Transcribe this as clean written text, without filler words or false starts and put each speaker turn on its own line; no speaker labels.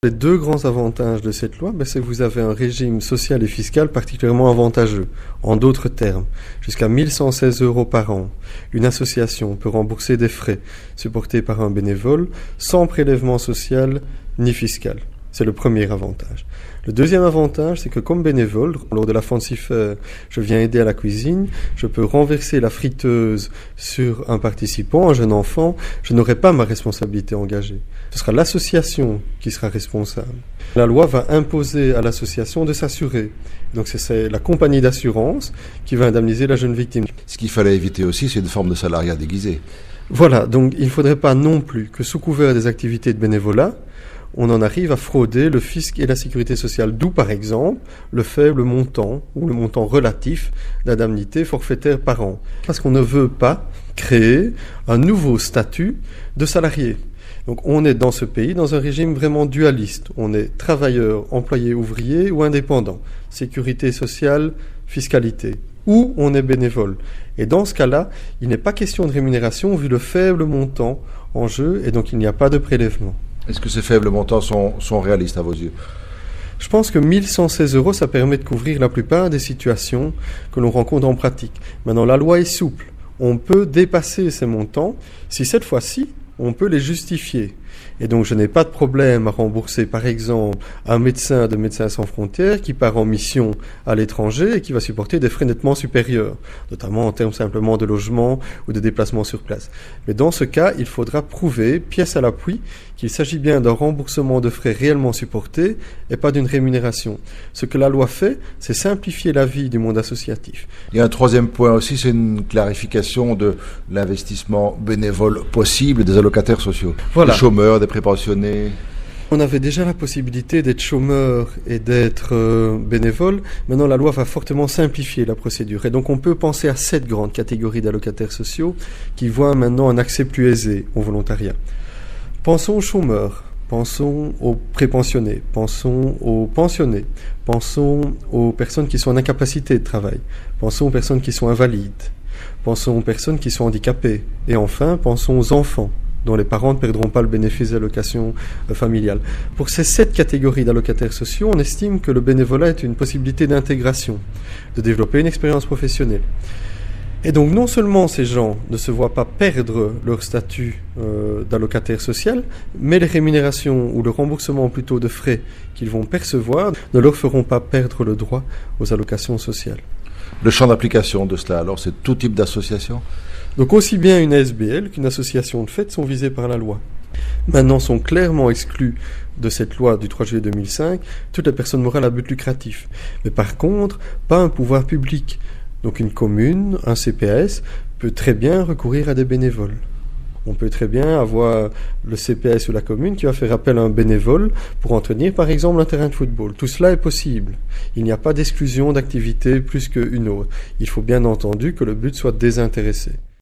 Les deux grands avantages de cette loi, c'est que vous avez un régime social et fiscal particulièrement avantageux. En d'autres termes, jusqu'à 1116 € par an, une association peut rembourser des frais supportés par un bénévole sans prélèvement social ni fiscal. C'est le premier avantage. Le deuxième avantage, c'est que comme bénévole, lors de la Fancy Fair, je viens aider à la cuisine, je peux renverser la friteuse sur un participant, un jeune enfant, je n'aurai pas ma responsabilité engagée. Ce sera l'association qui sera responsable. La loi va imposer à l'association de s'assurer. Donc c'est la compagnie d'assurance qui va indemniser la jeune victime.
Ce qu'il fallait éviter aussi, c'est une forme de salariat déguisé.
Voilà, donc il ne faudrait pas non plus que sous couvert des activités de bénévolat, on en arrive à frauder le fisc et la sécurité sociale, d'où par exemple le faible montant ou le montant relatif d'indemnité forfaitaire par an. Parce qu'on ne veut pas créer un nouveau statut de salarié. Donc on est dans ce pays dans un régime vraiment dualiste. On est travailleur, employé, ouvrier ou indépendant. Sécurité sociale, fiscalité. Ou on est bénévole. Et dans ce cas-là, il n'est pas question de rémunération vu le faible montant en jeu et donc il n'y a pas de prélèvement.
Est-ce que ces faibles montants sont réalistes à vos yeux ?
Je pense que 1116 €, ça permet de couvrir la plupart des situations que l'on rencontre en pratique. Maintenant, la loi est souple. On peut dépasser ces montants si cette fois-ci, on peut les justifier. Et donc, je n'ai pas de problème à rembourser, par exemple, un médecin de Médecins sans frontières qui part en mission à l'étranger et qui va supporter des frais nettement supérieurs, notamment en termes simplement de logement ou de déplacement sur place. Mais dans ce cas, il faudra prouver, pièce à l'appui, qu'il s'agit bien d'un remboursement de frais réellement supportés et pas d'une rémunération. Ce que la loi fait, c'est simplifier la vie du monde associatif.
Il y a un troisième point aussi, c'est une clarification de l'investissement bénévole possible des allocataires sociaux.
Voilà.
Des chômeurs, des prépensionnés.
On avait déjà la possibilité d'être chômeur et d'être bénévole. Maintenant, la loi va fortement simplifier la procédure. Et donc, on peut penser à 7 grandes catégories d'allocataires sociaux qui voient maintenant un accès plus aisé au volontariat. Pensons aux chômeurs, pensons aux prépensionnés, pensons aux pensionnés, pensons aux personnes qui sont en incapacité de travail, pensons aux personnes qui sont invalides, pensons aux personnes qui sont handicapées, et enfin, pensons aux enfants dont les parents ne perdront pas le bénéfice de l'allocation familiale. Pour ces 7 catégories d'allocataires sociaux, on estime que le bénévolat est une possibilité d'intégration, de développer une expérience professionnelle. Et donc non seulement ces gens ne se voient pas perdre leur statut d'allocataire social, mais les rémunérations ou le remboursement plutôt de frais qu'ils vont percevoir ne leur feront pas perdre le droit aux allocations sociales.
Le champ d'application de cela, alors, c'est tout type d'association ?
Donc aussi bien une ASBL qu'une association de fait sont visées par la loi. Maintenant sont clairement exclues de cette loi du 3 juillet 2005 toutes les personnes morales à but lucratif. Mais par contre, pas un pouvoir public. Donc une commune, un CPAS, peut très bien recourir à des bénévoles. On peut très bien avoir le CPAS ou la commune qui va faire appel à un bénévole pour entretenir par exemple un terrain de football. Tout cela est possible. Il n'y a pas d'exclusion d'activité plus qu'une autre. Il faut bien entendu que le but soit désintéressé.